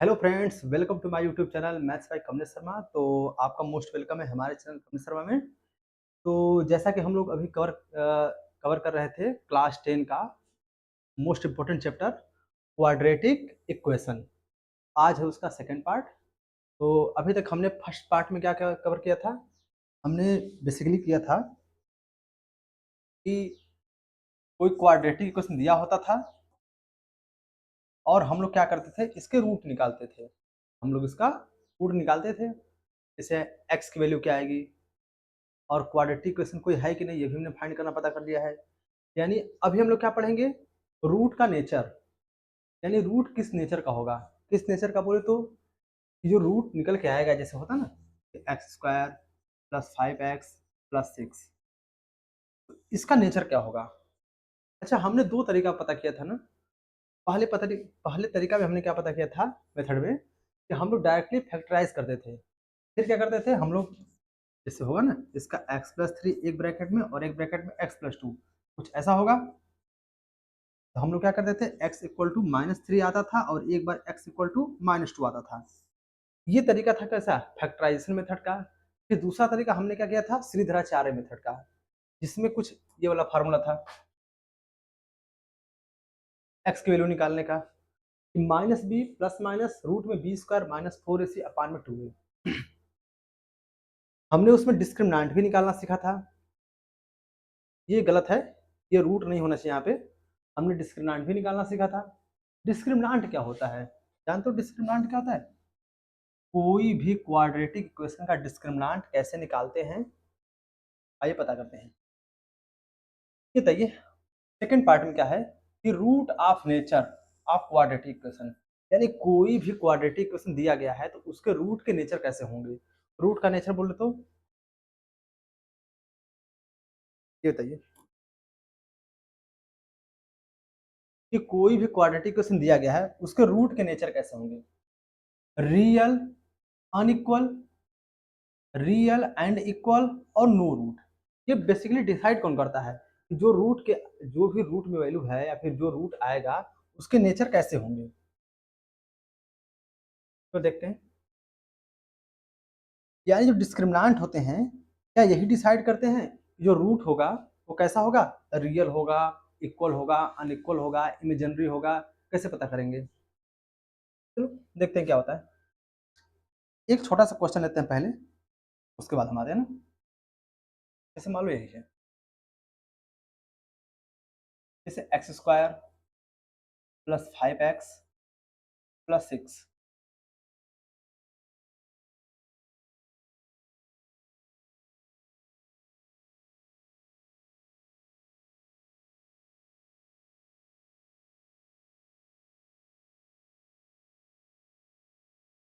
Hello friends, welcome to my YouTube channel maths by Kamlesh Sharma. तो आपका most welcome है हमारे चैनल कमलेश शर्मा में। तो जैसा कि हम लोग अभी कवर कर रहे थे क्लास 10 का most important chapter quadratic equation. आज है उसका सेकंड पार्ट। तो अभी तक हमने फर्स्ट पार्ट में क्या क्या कवर किया था। हमने बेसिकली किया था कि कोई क्वाड्रेटिक इक्वेशन दिया होता था और हम लोग क्या करते थे, इसके रूट निकालते थे। हम लोग इसका रूट निकालते थे। जैसे एक्स की वैल्यू क्या आएगी और क्वाड्रेटिक इक्वेशन कोई है कि नहीं, ये भी हमने फाइंड करना पता कर लिया है। यानी अभी हम लोग क्या पढ़ेंगे, रूट का नेचर। यानी रूट किस नेचर का होगा। किस नेचर का बोले तो जो रूट निकल के आएगा, जैसे होता ना x square plus 5x plus 6, इसका नेचर क्या होगा। अच्छा, हमने दो तरीका पता किया था ना। पहले तरीका में हमने क्या पता किया था मेथड में, कि हम लोग डायरेक्टली फैक्टराइज करते थे। फिर क्या करते थे हम लोग, जैसे होगा ना इसका x+3 एक ब्रैकेट में और एक ब्रैकेट में x+2, कुछ ऐसा होगा। तो हम लोग क्या करते थे, x इक्वल टू -3 आता था और एक बार x इक्वल टू -2 आता था। ये तरीका था कैसा, फैक्टराइजेशन मेथड का। फिर दूसरा तरीका हमने क्या किया था, श्रीधराचार्य मेथड का, जिसमें कुछ ये वाला फार्मूला था x की वैल्यू निकालने का, कि -b प्लस माइनस रूट में b² -4ac अपान में 2a। हमने उसमें डिस्क्रिमिनेंट भी निकालना सीखा था। ये गलत है, ये रूट नहीं होना चाहिए यहाँ पे। हमने डिस्क्रिमिनेंट भी निकालना सीखा था। डिस्क्रिमिनेंट क्या होता है, जानते हो डिस्क्रिमिनेंट क्या होता है। कोई भी क्वाड्रेटिक इक्वेशन का डिस्क्रिमिनेंट कैसे निकालते हैं, आइए पता करते हैं। ये बताइए, सेकंड पार्ट में क्या है कि root of nature of quadratic equation. यानी कोई भी क्वाड्रेटिक इक्वेशन दिया गया है तो उसके रूट के नेचर कैसे होंगे। रूट का नेचर बोले तो ये बताइए कि कोई भी क्वाड्रेटिक इक्वेशन दिया गया है उसके रूट के नेचर कैसे होंगे। Real, unequal, real and equal और नो रूट। ये बेसिकली डिसाइड कौन करता है कि जो भी रूट में वैल्यू है या फिर जो रूट आएगा उसके नेचर कैसे होंगे। तो देखते हैं, यानी जो डिस्क्रिमिनेंट होते हैं क्या यही डिसाइड करते हैं जो रूट होगा वो कैसा होगा, रियल होगा, इक्वल होगा, अनइक्वल होगा, इमेजिनरी होगा। कैसे पता करेंगे, चलो देखते हैं क्या होता है। एक छोटा सा क्वेश्चन लेते हैं पहले, उसके बाद हम आते हैं ना। जैसे मान लो यही है, जैसे x² प्लस 5x प्लस 6।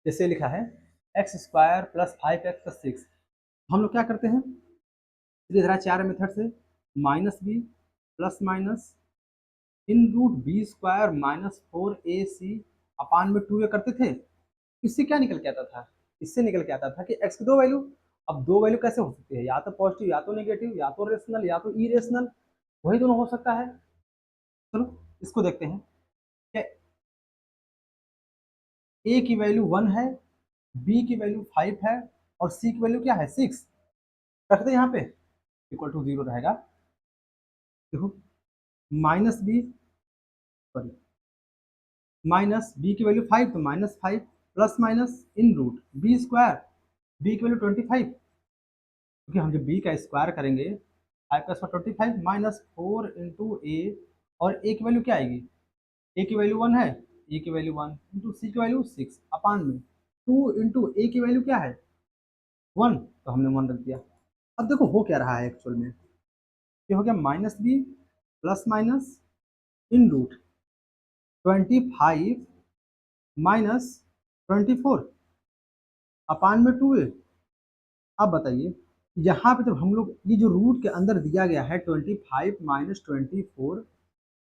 जैसे लिखा है x² प्लस 5x प्लस 6। हम लोग क्या करते हैं, त्रिधराचार्य मेथड से -b plus minus in root b² -4ac upon में 2a करते थे। इससे क्या निकल के आता था, इससे निकल के आता था कि x की दो वैल्यू। अब दो वैल्यू कैसे हो सकती है, या तो पॉजिटिव या तो नेगेटिव, या तो रेशनल या तो इरेशनल, वही दोनों हो सकता है। चलो इसको देखते हैं कि a की वैल्यू 1 है, b की वैल्यू 5 है और c की वैल्यू क्या है 6। रख दे यहाँ पे, इक्वल टू 0 रहेगा। देखो -b, सॉरी, -b की वैल्यू 5 तो -5 plus minus in root b², b की वैल्यू 25, क्योंकि हम जब b का स्क्वायर करेंगे 5 का स्क्वायर 25 -4 इंटू ए, और a की वैल्यू क्या आएगी, a की वैल्यू 1 है, a की वैल्यू 1 इंटू c की वैल्यू 6 अपान में 2 इंटू a की वैल्यू क्या है 1, तो हमने 1 रख दिया। अब देखो हो क्या रहा है एक्चुअल में, ये हो गया -b plus minus in root 25 -24 अपान में 2a। अब बताइए, यहाँ पे जब हम लोग ये जो रूट के अंदर दिया गया है 25 -24,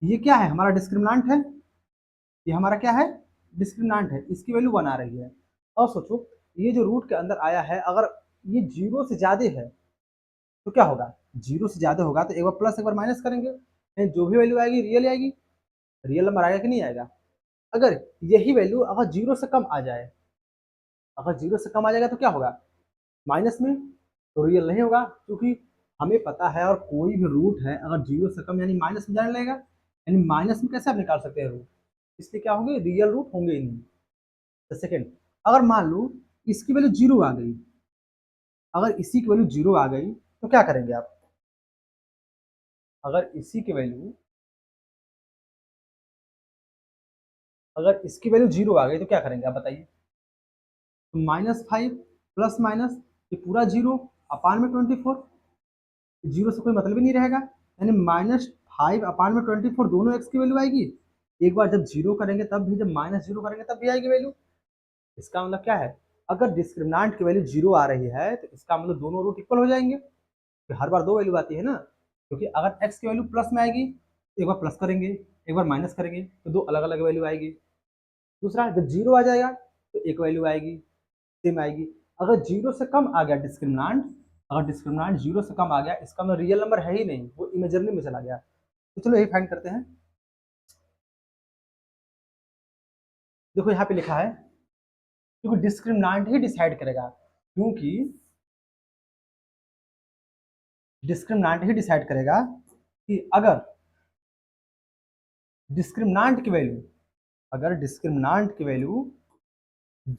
ये क्या है, हमारा डिस्क्रिमिनेंट है। ये हमारा क्या है, डिस्क्रिमिनेंट है, इसकी वैल्यू 1 आ रही है। और सोचो, ये जो रूट के अंदर आया है अगर ये 0 से ज़्यादा है तो क्या होगा, 0 से ज़्यादा होगा तो एक बार प्लस एक बार माइनस करेंगे, जो भी वैल्यू आएगी रियल आएगी। रियल नंबर आएगा कि नहीं आएगा। अगर यही वैल्यू अगर 0 से कम आ जाए, अगर 0 से कम आ जाएगा तो क्या होगा, माइनस में, तो रियल नहीं होगा, क्योंकि हमें पता है और कोई भी रूट है अगर 0 से कम यानी माइनस में जाने लगेगा, यानी माइनस में कैसे आप निकाल सकते हैं रूट, इसलिए क्या होंगे, रियल रूट होंगे ही नहीं। तो सेकेंड, अगर मान लो इसकी वैल्यू 0 आ गई, अगर इसी की वैल्यू 0 आ गई तो क्या करेंगे आप, अगर इसी की वैल्यू, अगर इसकी वैल्यू 0 आ गई तो क्या करेंगे आप बताइए, तो -5 प्लस माइनस ये पूरा 0 अपान में 24, 0 से कोई मतलब ही नहीं रहेगा, यानी -5 अपान में 24 दोनों एक्स की वैल्यू आएगी, एक बार जब 0 करेंगे तब भी, जब -0 करेंगे तब भी आएगी वैल्यू। इसका मतलब क्या है, अगर डिस्क्रिमिनांट की वैल्यू 0 आ रही है तो इसका मतलब दोनों रूट इक्वल हो जाएंगे, तो हर बार दो वैल्यू आती है ना, क्योंकि अगर x की वैल्यू प्लस में आएगी एक बार प्लस करेंगे, एक बार माइनस करेंगे, तो दो अलग अलग वैल्यू आएगी। दूसरा, जब 0 आ जाएगा तो एक वैल्यू आएगी, सेम आएगी। अगर 0 से कम आ गया डिस्क्रिमिनांट, अगर डिस्क्रिमिनांट 0 से कम आ गया, इसका मतलब रियल नंबर है ही नहीं, वो इमेजिनरी में चला गया। तो चलो यही फाइंड करते हैं। देखो यहाँ पे लिखा है, क्योंकि डिस्क्रिमिनांट ही डिसाइड करेगा, क्योंकि डिस्क्रिमिनांट ही डिसाइड करेगा कि अगर डिस्क्रिमिनांट की वैल्यू, अगर डिस्क्रिमिनांट की वैल्यू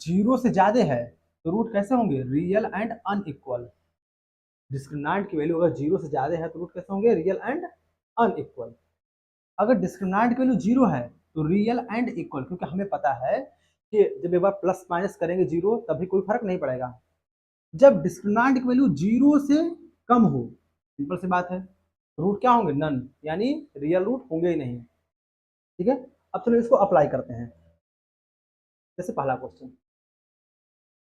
0 से ज्यादा है तो रूट कैसे होंगे, रियल एंड अनइक्वल। डिस्क्रिमिनांट की वैल्यू अगर 0 से ज्यादा है तो रूट कैसे होंगे, रियल एंड अनइक्वल। अगर डिस्क्रिमिनांट की वैल्यू 0 है तो रियल एंड इक्वल, क्योंकि हमें पता है कि जब एक बार प्लस माइनस करेंगे 0 तभी कोई फर्क नहीं पड़ेगा। जब डिस्क्रिमिनांट की वैल्यू 0 से कम हो, सिंपल सी बात है, रूट क्या होंगे, नन, यानी रियल रूट होंगे ही नहीं। ठीक है, अब चलो इसको अप्लाई करते हैं। जैसे पहला question,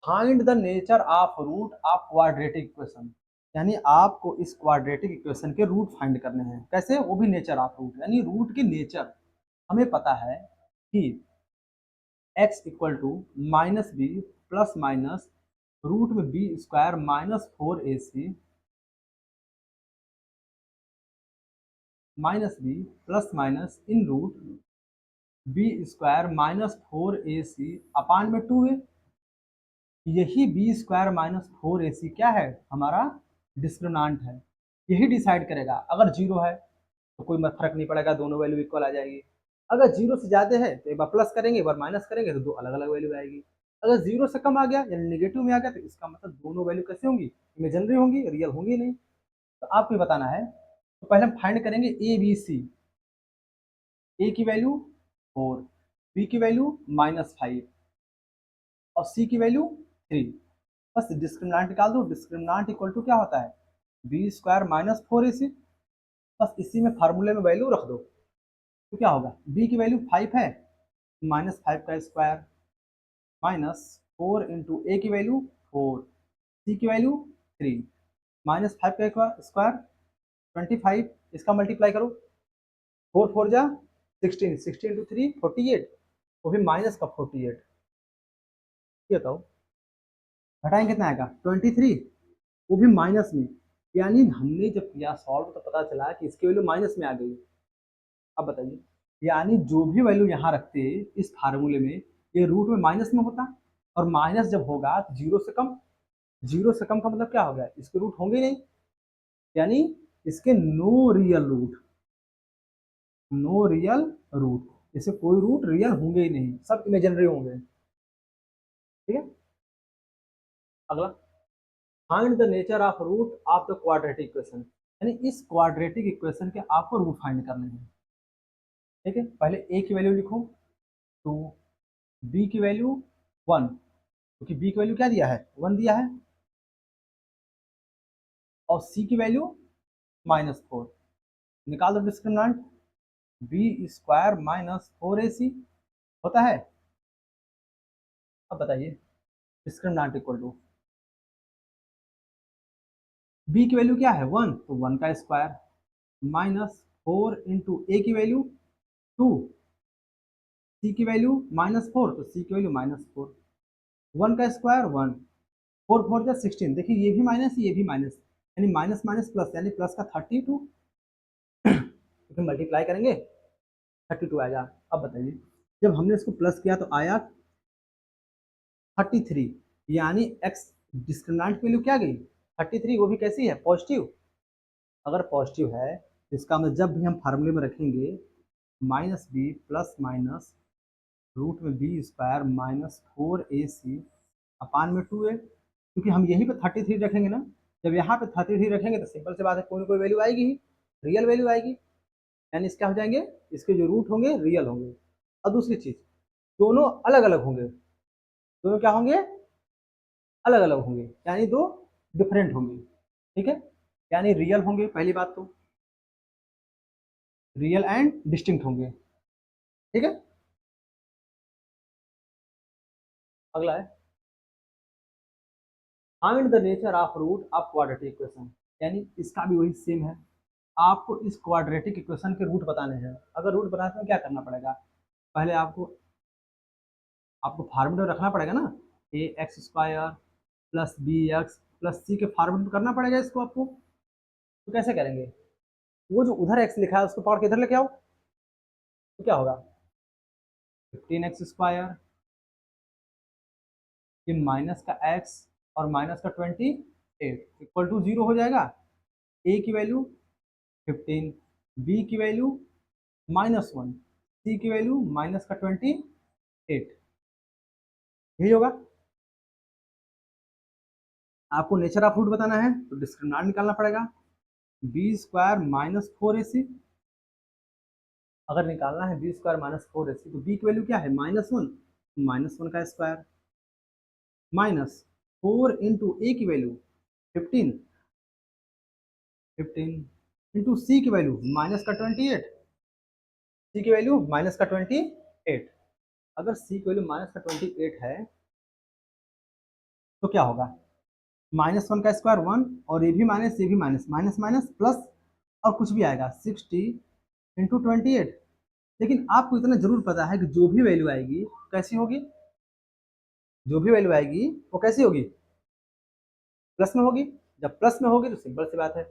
find the nature of root of quadratic equation, यानी आपको इस क्वाड्रेटिक इक्वेशन के रूट फाइंड करने हैं, कैसे, वो भी नेचर ऑफ रूट, यानी रूट के नेचर। हमें पता है कि x equal to minus B plus minus root में B square -4ac minus B plus minus in root B square -4ac upon में 2a। यही बी स्क्वायर -4ac क्या है, हमारा डिस्क्रिमिनांट है, यही डिसाइड करेगा। अगर 0 है तो कोई फर्क नहीं पड़ेगा, दोनों वैल्यू इक्वल आ जाएगी। अगर 0 से ज़्यादा है तो एक बार प्लस करेंगे एक बार माइनस करेंगे, तो दो अलग अलग वैल्यू आएगी। अगर 0 से कम आ गया यानी नेगेटिव में आ गया, तो इसका मतलब दोनों वैल्यू कैसे होंगी, इमेजिनरी होंगी, रियल होंगी नहीं। तो आपको बताना है, तो पहले हम फाइंड करेंगे ए बी सी। ए की वैल्यू 4, बी की वैल्यू -5 और सी की वैल्यू 3। बस डिस्क्रिमिनांट निकाल दो, डिस्क्रिमिनांट इक्वल टू क्या होता है, बी स्क्वायर -4ac। बस इसी में फार्मूले में वैल्यू रख दो, तो क्या होगा, बी की वैल्यू 5 है, -5 का स्क्वायर -4 इंटू ए की वैल्यू 4, सी की वैल्यू 3, -5 का स्क्वायर 25, इसका मल्टीप्लाई करो, 4 4 जा 16, 16 इंटू 3 48, वो भी माइनस का 48। ये बताओ घटाएंगे कितना आएगा, 23, वो भी माइनस में। यानी हमने जब किया सॉल्व तो पता चला कि इसकी वैल्यू माइनस में आ गई। अब बताइए, यानी जो भी वैल्यू यहाँ रखते इस फार्मूले में, ये रूट में माइनस में होता, और माइनस जब होगा तो 0 से कम, 0 से कम का मतलब क्या हो गया, इसके रूट होंगे नहीं, यानी इसके no real root, no real root, इसे कोई रूट रियल होंगे ही नहीं, सब इमेजिनरी होंगे। ठीक है, अगला, find the nature of root of the quadratic equation, यानी इस क्वाड्रेटिक इक्वेशन के आपको रूट फाइंड करने हैं। ठीक है, पहले ए की वैल्यू लिखो 2, बी की वैल्यू 1, क्योंकि बी की वैल्यू क्या दिया है, 1 दिया है, और सी की वैल्यू -4। निकाल दो डिस्क्रिमिनेंट, बी स्क्वायर -4ac होता है। अब बताइए डिस्क्रिमिनेंट इक्वल टू, बी की वैल्यू क्या है 1, तो 1 का स्क्वायर -4 इंटू ए की वैल्यू 2, सी की वैल्यू -4 तो सी की वैल्यू -4, 1 का स्क्वायर 1, 4 4 जा 16, देखिए ये भी माइनस ये भी माइनस, यानी माइनस माइनस प्लस, यानी प्लस का 32, तो फिर मल्टीप्लाई करेंगे 32 आएगा। अब बताइए जब हमने इसको प्लस किया तो आया 33, यानी एक्स डिस्क्रिमिनेंट वैल्यू क्या गई 33, वो भी कैसी है पॉजिटिव। अगर पॉजिटिव है तो इसका मतलब जब भी हम फार्मूले में रखेंगे minus B plus minus root में B square minus 4ac upon में 2a, क्योंकि हम यहीं पे 33 रखेंगे ना, जब यहाँ पे 33 रखेंगे तो सिंपल सी बात है कोई ना कोई वैल्यू आएगी ही, रियल वैल्यू आएगी, यानी इसके हो जाएंगे, इसके जो रूट होंगे रियल होंगे। और दूसरी चीज दोनों अलग अलग होंगे, दोनों क्या होंगे अलग अलग होंगे, यानी दो डिफरेंट होंगे, ठीक है, यानी रियल होंगे, पहली बात तो रियल एंड डिस्टिंक्ट होंगे, ठीक है। अगला है find the nature of root of quadratic equation, यानी इसका भी वही सेम है, आपको इस क्वाड्रेटिक इक्वेशन के रूट बताने हैं। अगर रूट बनाने में क्या करना पड़ेगा, पहले आपको आपको फार्मूला रखना पड़ेगा ना, A x square plus B x plus C के फार्मूले करना पड़ेगा इसको आपको। तो कैसे करेंगे, वो जो उधर एक्स लिखा है उसको पकड़ के इधर लेके आओ, तो क्या होगा 15x स्क्वायर, ये माइनस का x और माइनस का 28 इक्वल टू 0 हो जाएगा। a की वैल्यू 15, b की वैल्यू -1, c की वैल्यू माइनस का 28, यही होगा। आपको नेचर ऑफ रूट बताना है तो डिस्क्रिमिनेंट निकालना पड़ेगा, बी स्क्वायर माइनस 4ac, अगर निकालना है बी स्क्वायर माइनस 4ac तो बी की वैल्यू क्या है -1, -1 का स्क्वायर माइनस 4 इंटू ए की वैल्यू 15, 15 इंटू सी की वैल्यू माइनस का 28, सी की वैल्यू माइनस का 28। अगर सी की वैल्यू माइनस का 28 है तो क्या होगा, -1 का स्क्वायर 1, और ये भी माइनस माइनस माइनस प्लस, और कुछ भी आएगा 60 इंटू 28। लेकिन आपको इतना जरूर पता है कि जो भी वैल्यू आएगी कैसी होगी, जो भी वैल्यू आएगी वो कैसी होगी प्लस में होगी। जब प्लस में होगी तो सिंपल सी बात है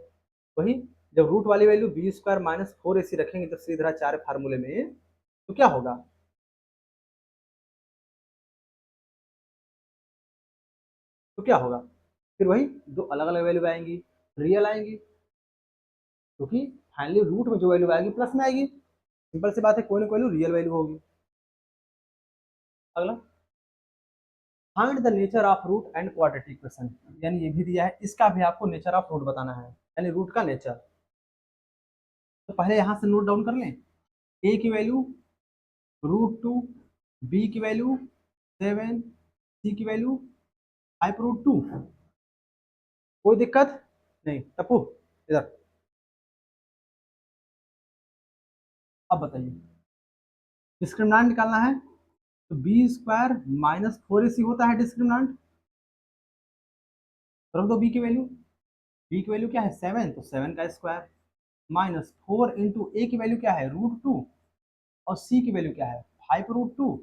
वही, जब रूट वाली value B square minus 4ac रखेंगे तो सीधा 4 फार्मूले में, तो क्या होगा, तो क्या होगा, फिर वही दो अलग अलग वैल्यू आएंगी, रियल आएंगी, क्योंकि फाइनली रूट में जो वैल्यू आएगी प्लस में आएगी, सिंपल सी बात है कोई ना कोई वैल्यू रियल वैल्यू होगी। अगला find the nature of root and quadratic equation, यानी ये भी दिया है, इसका भी आपको नेचर ऑफ रूट बताना है, यानी रूट का नेचर। तो पहले यहाँ से नोट डाउन कर लें, ए की वैल्यू √2, बी की वैल्यू 7, सी की वैल्यू 5√2, कोई दिक्कत नहीं टप्पू, इधर अब बताइए डिस्क्रिमिनेंट निकालना है, तो बी स्क्वायर माइनस 4ac होता है डिस्क्रिमिनेंट, रख दो बी की वैल्यू क्या है 7, तो 7 का स्क्वायर माइनस 4 इंटू ए की वैल्यू क्या है √2, और सी की वैल्यू क्या है 5√2,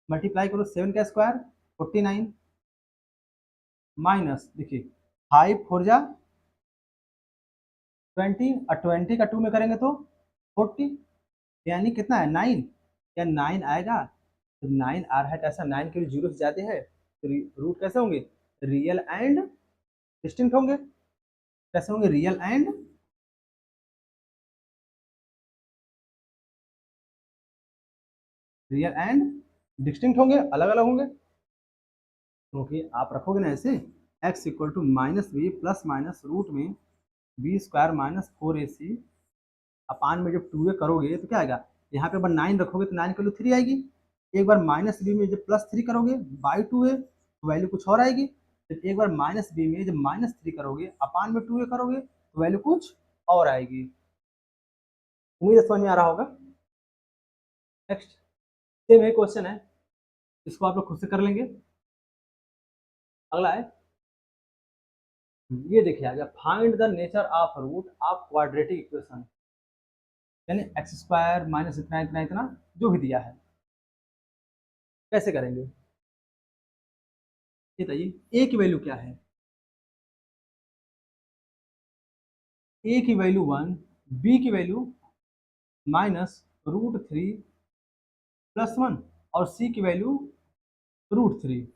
मल्टीप्लाई करो 7 का स्क्वायर 49, माइनस देखिए 5 4 जा 20, और 20 का 2 में करेंगे तो 40, यानी कितना है 9, या 9 आएगा, तो 9 आ रहा है, कैसा 9 के लिए जीरो से जाते हैं तो रूट कैसे होंगे रियल एंड डिस्टिंक्ट होंगे, कैसे होंगे रियल एंड डिस्टिंक्ट होंगे, अलग अलग होंगे, क्योंकि आप रखोगे ना ऐसे x equal to minus B plus minus root में B square minus 4ac upon में जब 2a करोगे तो क्या आएगा, यहाँ पे अगर 9 रखोगे तो 9 की वैल्यू 3 आएगी, एक बार माइनस बी में जब प्लस 3 करोगे बाई 2a तो वैल्यू कुछ और आएगी, फिर एक बार माइनस बी में जब -3 करोगे अपान में 2a करोगे तो वैल्यू कुछ और आएगी। उम्मीद है समझ में आ रहा होगा। नेक्स्ट सेम एक क्वेश्चन है, इसको आप लोग खुद से कर लेंगे। अगला है ये देखिए आ गया find the nature of root of quadratic equation, यानी एक्स स्क्वायर माइनस इतना इतना इतना जो भी दिया है, कैसे करेंगे ये बताइए। ए की वैल्यू क्या है, ए की वैल्यू 1, बी की वैल्यू -√3, +1 और c की वैल्यू √3,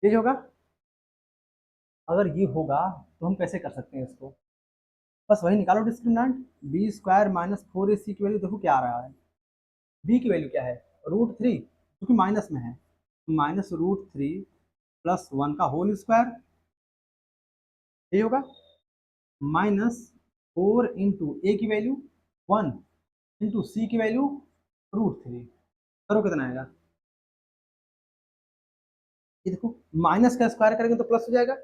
ये होगा। अगर ये होगा तो हम कैसे कर सकते हैं इसको, बस वही निकालो discriminant, B square minus 4ac की वैल्यू देखो क्या आ रहा है, b की वैल्यू क्या है √3, क्योंकि माइनस में है, -√3 प्लस 1 का होल स्क्वायर, ये होगा -4 इंटू ए की वैल्यू 1 इंटू सी की वैल्यू √3, करो कितना आएगा, ये देखो माइनस का स्क्वायर करेंगे तो प्लस हो जाएगा,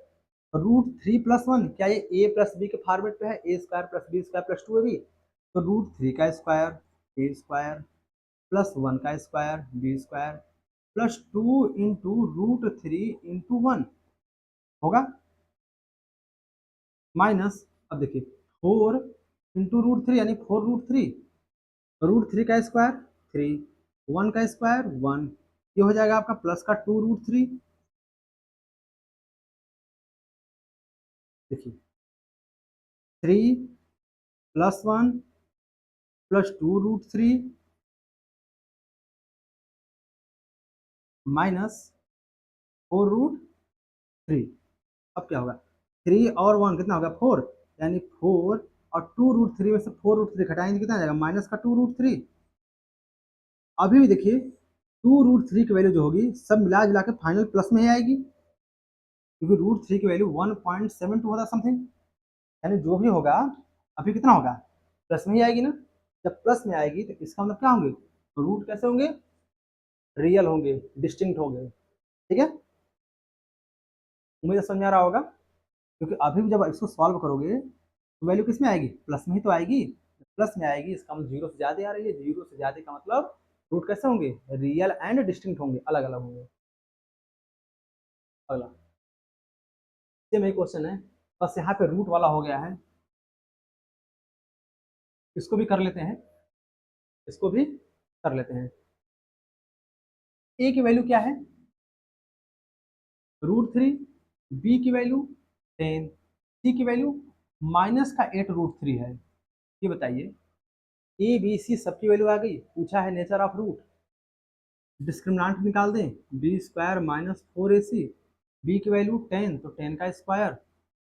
√3 प्लस 1, क्या ये ए प्लस बी के फॉर्मेट पे है, A square plus B square plus 2 है भी, तो √3 का स्क्वायर ए स्क्वायर प्लस 1 का square B square plus 2 into √3 into 1 होगा, माइनस, अब देखिए 4 इंटू √3 यानी 4 √3 का स्क्वायर 3, 1 का स्क्वायर 1, ये हो जाएगा आपका प्लस का 2 √3, देखिए 3 प्लस 1 प्लस 2 √3 माइनस 4 √3, अब क्या होगा 3 और 1 कितना होगा 4, यानी 4 और 2 √3 में से 4 √3 घटाएंगे कितना आ जाएगा माइनस का 2 √3, अभी भी देखिए 2 √3 की वैल्यू जो होगी सब मिला जुला के फाइनल प्लस में ही आएगी, क्योंकि √3 की वैल्यू 1.72 होता समथिंग, यानी जो भी होगा अभी कितना होगा प्लस में ही आएगी ना, जब प्लस में आएगी तो इसका मतलब क्या होंगे, रूट कैसे होंगे, रियल होंगे, डिस्टिंक्ट होंगे, ठीक है, मुझे समझ में आ रहा होगा, क्योंकि अभी भी जब इसको सॉल्व करोगे तो वैल्यू किस में आएगी प्लस में ही तो आएगी, प्लस में आएगी इसका मतलब जीरो से ज्यादा आ रही है, जीरो से ज्यादा का मतलब रूट कैसे होंगे, रियल एंड डिस्टिंक्ट होंगे, अलग अलग होंगे। अगला सेम एक क्वेश्चन है, बस यहाँ पे रूट वाला हो गया है, इसको भी कर लेते हैं, इसको भी कर लेते हैं, ए की वैल्यू क्या है √3, बी की वैल्यू 10, सी की वैल्यू माइनस का 8 √3 है, ये बताइए ए बी सी सबकी वैल्यू आ गई, पूछा है नेचर ऑफ रूट, डिस्क्रिमिनांट निकाल दें, B square minus 4ac, B की वैल्यू 10 तो 10 का स्क्वायर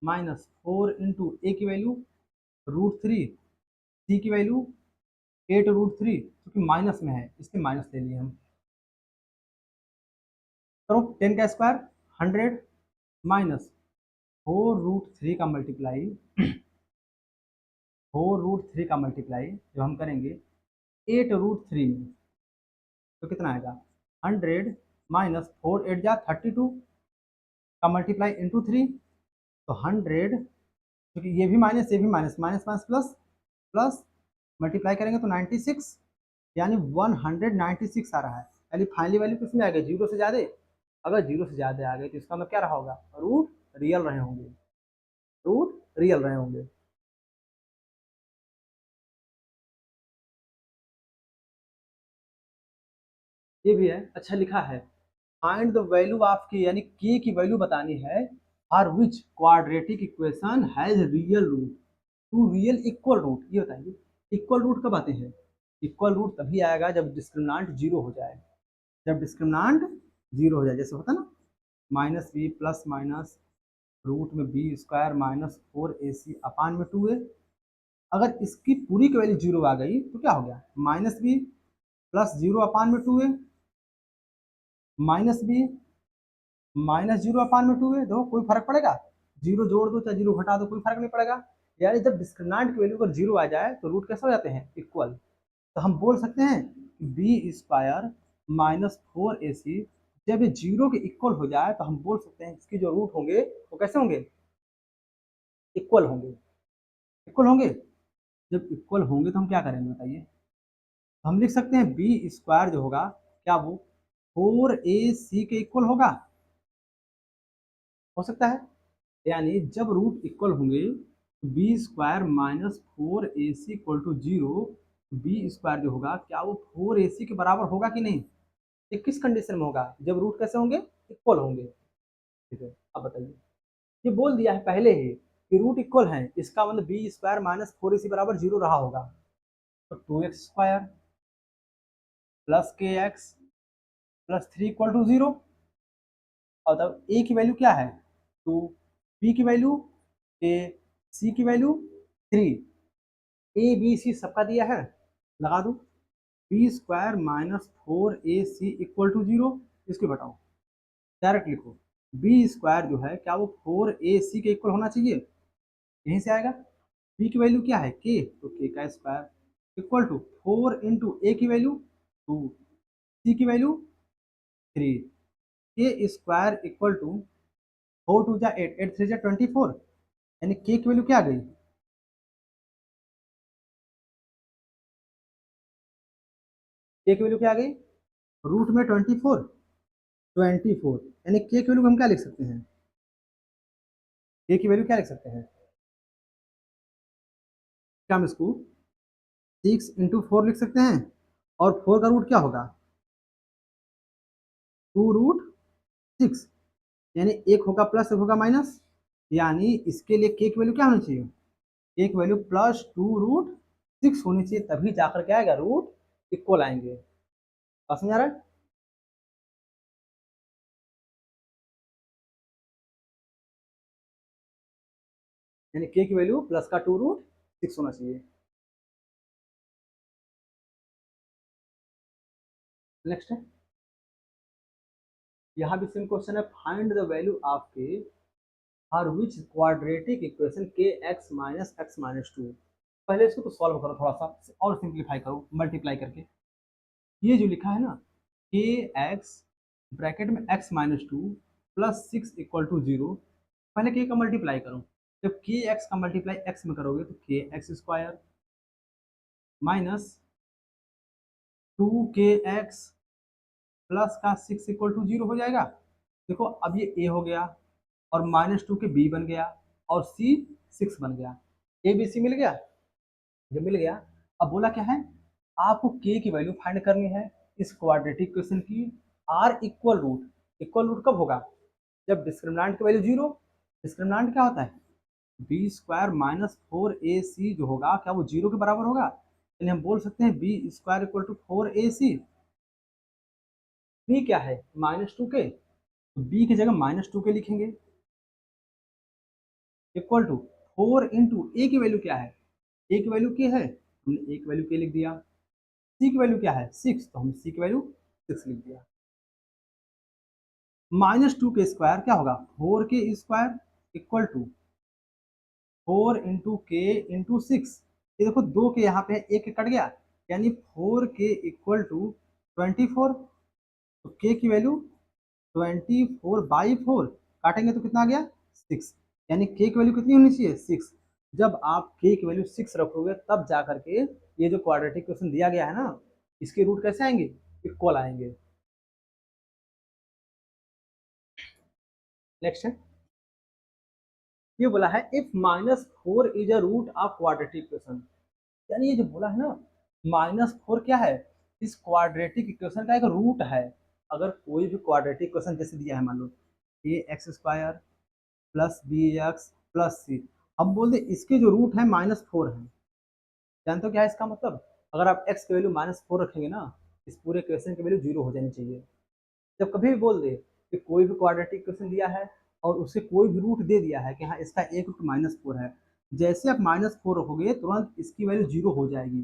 माइनस 4 इंटू ए की वैल्यू √3, सी की वैल्यू 8 √3, क्योंकि माइनस में है इसलिए माइनस ले लिए हम, करो 10 का स्क्वायर 100 माइनस 4 √3 का मल्टीप्लाई, 4 √3 का मल्टीप्लाई जब हम करेंगे 8 √3 में तो कितना आएगा 100 माइनस 4 8 जा 32 का मल्टीप्लाई इंटू 3, तो 100, क्योंकि ये भी माइनस ये भी minus, minus minus plus, plus multiply करेंगे तो 96, यानी 196 आ रहा है, यानी फाइनली वैल्यू किस में आ गई जीरो से ज़्यादा, अगर जीरो से ज़्यादा आ गई तो इसका मतलब क्या रहा होगा रूट रियल रहे होंगे, रूट रियल रहे होंगे। ये भी है, अच्छा लिखा है, फाइंड द वैल्यू ऑफ के, यानी के की वैल्यू बतानी है, for which quadratic equation has real root two real equal root, ये बताइए इक्वल रूट कब आते हैं, इक्वल रूट तभी आएगा जब डिस्क्रिमिनांट जीरो हो जाए, जब डिस्क्रिमिनांट जीरो हो जाए, जैसे होता है ना minus B plus minus root में B square minus 4ac upon में 2a, अगर इसकी पूरी की वैल्यू जीरो आ गई तो क्या हो गया minus B plus zero upon में 2a minus B minus zero upon में 2a, देखो कोई फर्क पड़ेगा, जीरो जोड़ दो चाहे जीरो घटा दो कोई फर्क नहीं पड़ेगा, यानी जब डिस्क्रिमिनांट की वैल्यू अगर जीरो आ जाए तो रूट कैसे हो जाते हैं इक्वल, तो हम बोल सकते हैं बी स्क्वायर माइनस 4ac जब ये जीरो के इक्वल हो जाए तो हम बोल सकते हैं इसके जो रूट होंगे वो कैसे होंगे इक्वल होंगे, इक्वल होंगे, जब इक्वल होंगे तो हम क्या करेंगे बताइए, हम लिख सकते हैं बी स्क्वायर जो होगा क्या वो 4ac के इक्वल होगा, हो सकता है, यानी जब रूट इक्वल होंगे तो B square minus 4ac equal to zero, B square जो होगा क्या वो 4ac के बराबर होगा कि नहीं, ये किस कंडीशन में होगा जब रूट कैसे होंगे इक्वल होंगे, ठीक है अब बताइए, ये बोल दिया है पहले ही कि रूट इक्वल है, इसका मतलब बी स्क्वायर माइनस 4ac बराबर जीरो रहा होगा, तो 2x स्क्वायर प्लस के एक्स प्लस 3 इक्वल टू 0। और तब ए की वैल्यू क्या है 2, बी की वैल्यू ए, सी की वैल्यू 3। ए बी सी सबका दिया है, लगा दो। B square minus 4ac equal to 0, इसको बताओ, डायरेक्ट लिखो। बी स्क्वायर जो है क्या वो 4ac के इक्वल होना चाहिए, यहीं से आएगा। बी की वैल्यू क्या है के, तो के का स्क्वायर इक्वल टू 4 इंटू ए की वैल्यू 2, सी की वैल्यू 3, के स्क्वायर इक्वल टू 4 टू जा 8, 8 3 जा 24, यानी के की वैल्यू क्या आ गई, के की वैल्यू क्या आ गई, रूट में 24, 24, यानी के की वैल्यू हम क्या लिख सकते हैं, के की वैल्यू क्या लिख सकते हैं, क्या हम इसको 6 इंटू 4 लिख सकते हैं, और 4 का रूट क्या होगा 2√6, यानी एक होगा प्लस एक होगा माइनस, यानी इसके लिए के की वैल्यू क्या होनी चाहिए, के की वैल्यू +2√6 होनी चाहिए, तभी जाकर क्या आएगा रूट इक्वल आएंगे। बात समझ आ रहा है। यानी के की वैल्यू प्लस का 2√6 होना चाहिए। नेक्स्ट है, यहाँ भी सेम क्वेश्चन है, फाइंड द वैल्यू ऑफ के और विच क्वाड्रेटिक इक्वेशन के एक्स माइनस एक्स माइनस 2। पहले इसको तो सॉल्व करो, थोड़ा सा और सिंप्लीफाई करो मल्टीप्लाई करके। ये जो लिखा है ना के एक्स ब्रैकेट में x minus 2 plus 6 equal to 0, पहले के का मल्टीप्लाई करो। जब के एक्स का मल्टीप्लाई एक्स में करोगे तो के एक्स स्क्वायर माइनस 2 के एक्स प्लस का 6 इक्वल टू 0 हो जाएगा। देखो अब ये ए हो गया, और -2 के बी बन गया, और सी 6 बन गया, ए बी सी मिल गया। जब मिल गया, अब बोला क्या है, आपको के की वैल्यू फाइंड करनी है इस क्वाड्रेटिक इक्वेशन की, are equal root. Equal root कब होगा, जब डिस्क्रिमिनेंट की वैल्यू 0। डिस्क्रिमिनेंट क्या होता है, बी स्क्वायर माइनस 4ac जो होगा क्या वो 0 के बराबर होगा, यानी हम बोल सकते हैं b square equal to 4ac। B क्या है -2k, तो बी की जगह -2k लिखेंगे, इक्वल टू 4 इंटू ए की वैल्यू क्या है, ए की वैल्यू के है, हमने ए की वैल्यू के लिख दिया। सी की वैल्यू क्या है 6, तो हम सी की वैल्यू 6 लिख दिया। -2 के स्क्वायर क्या होगा 4 के स्क्वायर इक्वल टू 4 इंटू के इंटू 6। ये देखो 2 के यहाँ पे एक कट गया, यानी 4 के इक्वल टू 24। तो के की वैल्यू 24/4 काटेंगे तो कितना आ गया 6, यानी के की वैल्यू कितनी होनी चाहिए 6। जब आप के की वैल्यू 6 रखोगे तब जा करके ये जो क्वाड्रेटिक क्वेश्चन दिया गया है ना, इसके रूट कैसे आएंगे, इक्वल आएंगे। नेक्स्ट है, ये बोला है if -4 is a root of quadratic equation, यानी ये जो बोला है ना -4 क्या है, इस क्वाड्रेटिक इक्वेशन का एक रूट है। अगर कोई भी क्वाड्रेटिक इक्वेशन जैसे दिया है, मान लो A x square plus B x plus C, हम बोल दे इसके जो रूट है -4 है, जानते हो क्या है इसका मतलब, अगर आप एक्स की वैल्यू -4 रखेंगे ना, इस पूरे इक्वेशन की वैल्यू 0 हो जानी चाहिए। जब कभी भी बोल दे कि कोई भी क्वाड्रेटिक इक्वेशन दिया है और उसे कोई भी रूट दे दिया है कि हाँ इसका एक रूट -4 है, जैसे आप -4 रखोगे तुरंत इसकी वैल्यू 0 हो जाएगी।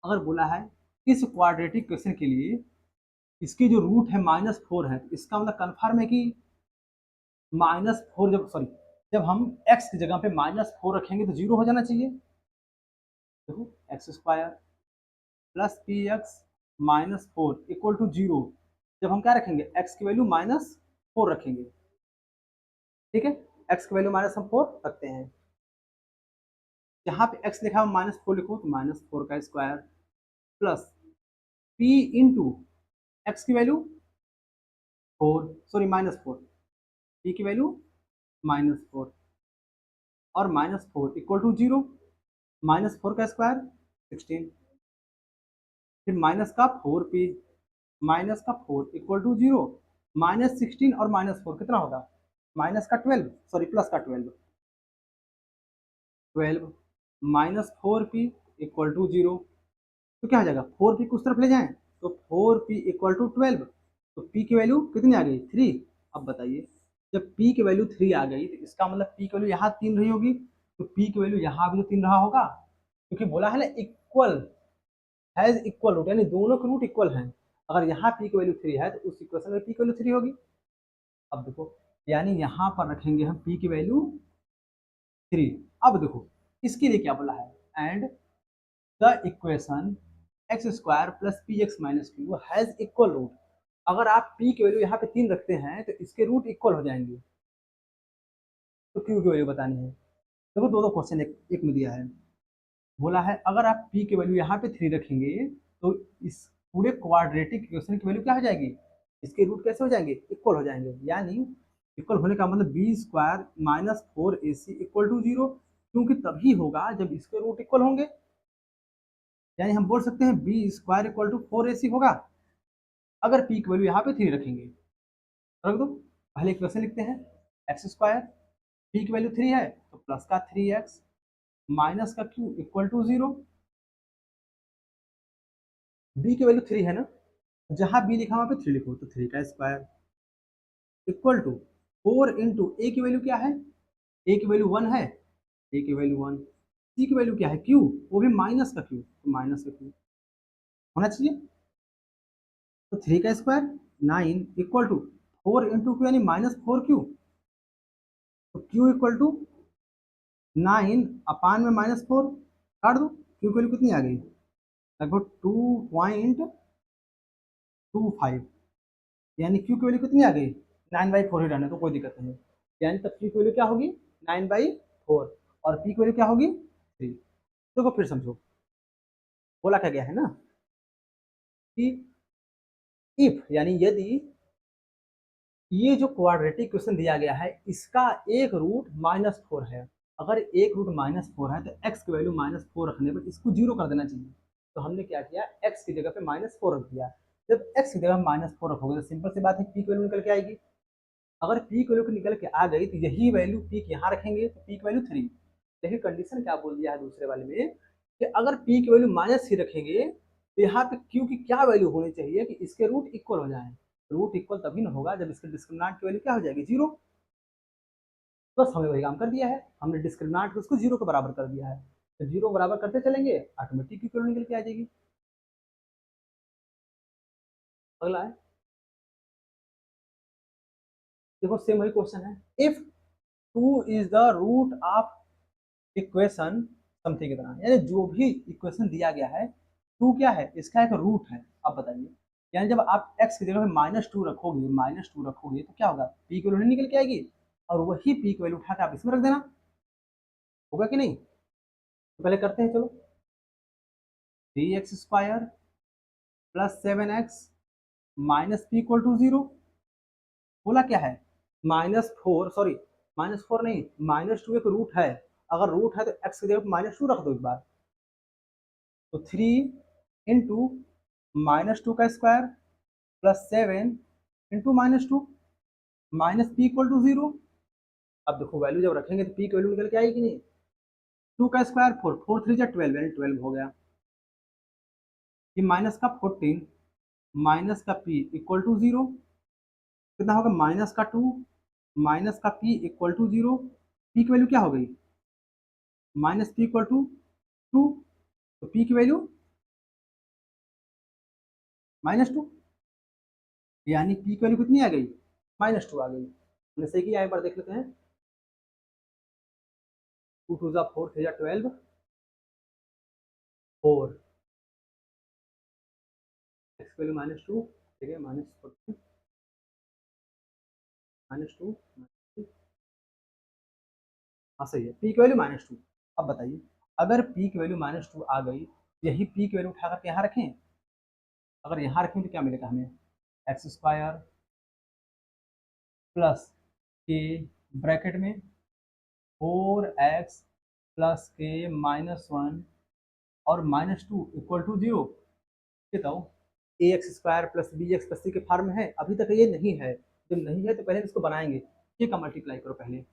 अगर बोला है इस क्वाड्रेटिक इक्वेशन के लिए इसकी जो रूट है -4 है, तो इसका मतलब कन्फर्म है कि -4 जब सॉरी जब हम x की जगह पे -4 रखेंगे तो 0 हो जाना चाहिए। देखो x square plus p x -4 equal to 0, जब हम क्या रखेंगे x की वैल्यू -4 रखेंगे, ठीक है, x की वैल्यू -4 रखते हैं। यहाँ पे x लिखा है -4 लिखो तो -4 का square plus p into x की वैल्यू 4 सॉरी -4, p की वैल्यू -4, और -4 इक्वल टू 0, -4 का स्क्वायर 16, फिर माइनस का 4p माइनस का 4 इक्वल टू 0, -16 और -4 कितना होगा, माइनस का 12 सॉरी प्लस का 12, 12 -4p इक्वल टू 0। तो क्या हो जाएगा 4p को उस तरफ ले जाएं, तो 4p इक्वल टू 12, तो p की वैल्यू कितनी आ गई 3। अब बताइए जब p की वैल्यू 3 आ गई तो इसका मतलब p की वैल्यू यहाँ 3 रही होगी, तो p की वैल्यू यहाँ भी तो 3 रहा होगा, क्योंकि बोला है ना इक्वल हैज इक्वल रूट, यानी दोनों के रूट इक्वल हैं। अगर यहाँ p की वैल्यू 3 है तो उस इक्वेशन में p की वैल्यू 3 होगी। अब देखो यानी यहाँ पर रखेंगे हम p की वैल्यू 3। अब देखो इसके लिए क्या बोला है, and the equation x square plus p x minus q has equal root. अगर आप p की वैल्यू यहाँ पे 3 रखते हैं तो इसके रूट इक्वल हो जाएंगे, तो q की वैल्यू बतानी है। देखो दो दो क्वेश्चन एक में दिया है, बोला है अगर आप p की वैल्यू यहाँ पे 3 रखेंगे तो इस पूरे क्वाड्रेटिक इक्वेशन की वैल्यू क्या हो जाएगी, इसके रूट कैसे हो जाएंगे, इक्वल हो जाएंगे। यानी इक्वल होने का मतलब b square minus 4ac equal to 0, क्योंकि तभी होगा जब इसके रूट इक्वल होंगे। यानी हम बोल सकते हैं b square equal to 4ac होगा अगर p की वैल्यू यहाँ पे 3 रखेंगे। रख दो, पहले इक्वेशन लिखते हैं, एक्स स्क्वायर p की वैल्यू 3 है तो प्लस का 3x माइनस का q इक्वल टू 0। b की वैल्यू 3 है ना, जहां b लिखा वहां पे 3 लिखो, तो 3 का स्क्वायर इक्वल टू 4 इंटू ए की वैल्यू क्या है, ए की वैल्यू 1 है, ए की वैल्यू 1, सी की वैल्यू क्या है q, वो भी माइनस का q, तो माइनस का q होना चाहिए। तो 3 का square 9 equal to 4 into q यानी माइनस 4q, तो q इक्वल टू 9 अपान में माइनस 4, काट दो, q की वैल्यू कितनी आ गई, लगभग 2.25, यानी q की वैल्यू कितनी आ गई 9/4 ही रहना तो कोई दिक्कत नहीं। यानी तब q की वैल्यू क्या होगी 9/4 और p की वैल्यू क्या होगी 3। देखो फिर समझो, बोला क्या गया है ना कि इफ यानी यदि ये जो क्वाड्रेटिक क्वेश्चन दिया गया है इसका एक रूट -4 है, अगर एक रूट -4 है तो x की वैल्यू -4 रखने पर इसको 0 कर देना चाहिए। तो हमने क्या किया, x की जगह पे -4 रख दिया। जब x की जगह -4 रखोगे तो सिंपल सी बात है p की वैल्यू निकल के आएगी। अगर p की वैल्यू निकल के आ गई तो यही वैल्यू p की यहाँ रखेंगे तो p की वैल्यू 3। लेकिन कंडीशन क्या बोल दिया है दूसरे वाले में कि अगर p की वैल्यू -3 रखेंगे तो यहाँ पे q की क्या वैल्यू होनी चाहिए कि इसके रूट इक्वल हो जाए। रूट इक्वल तभी ना होगा जब इसके डिस्क्रिमिनेंट की वैल्यू क्या हो जाएगी 0। बस हमने वही काम कर दिया है, हमने डिस्क्रिमिनेंट को उसको 0 के बराबर कर दिया है, तो 0 बराबर करते चलेंगे ऑटोमेटिक की वैल्यू निकल के आ जाएगी। अगला है, देखो सेम वही क्वेश्चन है, if 2 is the root of equation something की तरह, यानी जो भी इक्वेशन दिया गया है 2 क्या है, इसका एक रूट है। अब बताइए, यानी जब आप x की जगह पे -2 रखोगे तो क्या होगा, p की वैल्यू निकल के आएगी और वही p की वैल्यू उठा के आप इसमें रख देना, होगा कि नहीं। तो पहले करते हैं, चलो 3x square plus 7x minus p equal to 0। बोला क्या है, -4, सॉरी -4 नहीं, -2 एक रूट है, अगर रूट है तो x की जगह -2 रख दो एक बार, तो 3 इंटू -2 का square plus 7 into -2 minus p equal to 0। अब देखो वैल्यू जब रखेंगे तो पी की वैल्यू निकल के आएगी नहीं, 2 का स्क्वायर 4, 4 3 जा 12 यानी 12 हो गया, ये माइनस का 14 माइनस का पी इक्वल टू 0, कितना होगा माइनस का 2 माइनस का पी इक्वल टू 0, पी की वैल्यू क्या हो गई माइनस पी इक्वल टू 2, तो पी की वैल्यू -2, यानी पी की वैल्यू कितनी आ गई -2 आ गई। हमने सही किया, एक बार देख लेते हैं, 2 2 जा 4 3 जा 12, 4 एक्स की वैल्यू -2, ठीक है -14 -2, हाँ सही है, पी की वैल्यू -2। अब बताइए अगर पी की वैल्यू -2 आ गई, यही पी की वैल्यू उठा करके यहाँ रखें, अगर यहाँ रखें तो क्या मिलेगा हमें, एक्स स्क्वायर प्लस के ब्रैकेट में 4x प्लस के -1 और -2 इक्वल टू 0। बताओ A x square plus B x plus C के फॉर्म में है, अभी तक ये नहीं है, जब नहीं है तो पहले इसको बनाएंगे, ये का मल्टीप्लाई करो पहले,